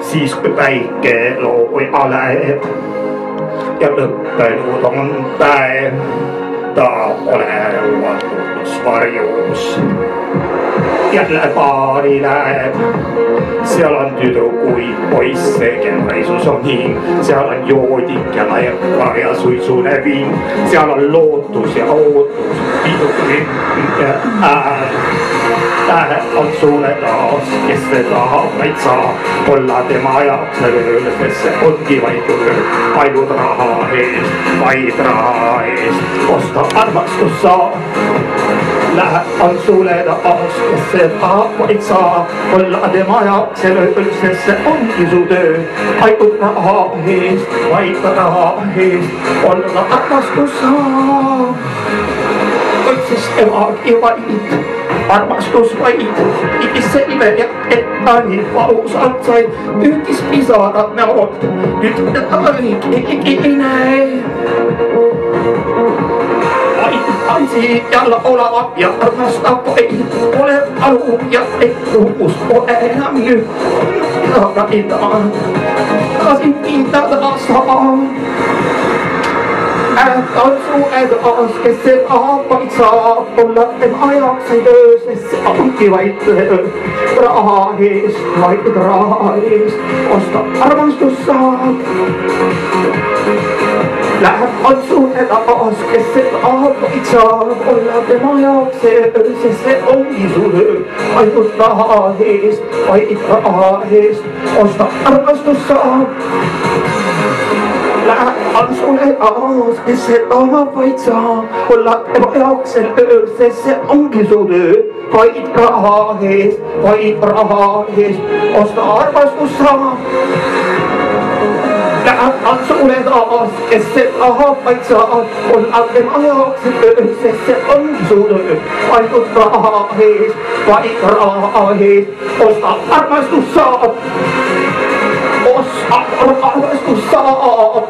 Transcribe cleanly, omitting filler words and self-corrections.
siis kui päike loobui aleb ja lõppenud on päev, ta olevat uus varjus. Jälle baari läheb, seal on tüdrukuid, poisse, kel raisus on hing, seal on joodik ja laerka ja suitsune viin, seal on lootus ja ootus, pidulik ja tähed on sulle taas, kes te tahab vaid saab olla tema jaoks ööl, sest see ongi vaid ööl, ainult raha eest, vaid raha eest, osta armastus saab. Läheb on sulle taas, kes see tahab vaid saab olla tema jaoks ööl, sest see ongi su töö, ainult raha eest, vaid raha eest, olla armastus saab. Otsis temagi vaid armastus vaid, igis selve ja etta nii valusalt said, püüdis pisarad näod, nüüd teda keegi ei näe. Vaid tansid ja laulab ja armastab vaid, pole valu ja ettuus pole enam nüüd, aga tasin pindada saab. On sulle taas, kes see tahab vaid saab olla tema jaoks ei töö, sest see ongi vaid töö. Raha eest, vaid raha eest, osta armastus saab. Läheb on sulle taas, kes see tahab vaid saab olla tema jaoks ei töö, sest see ongi su töö. Ainult raha eest, vaid raha eest, osta armastus saab. Läheb on sulle taas, kes see tahab vaid saab olla tema jaoks see ööl, sest see ongi su töö. Vaid raha eest, vaid raha eest, osta armastus saab. Läheb on sulle taas, kes see tahab vaid saab olla tema jaoks see ööl, sest see ongi su töö. Ainult raha eest, vaid raha eest, osta armastus saab. Osta armastus saab.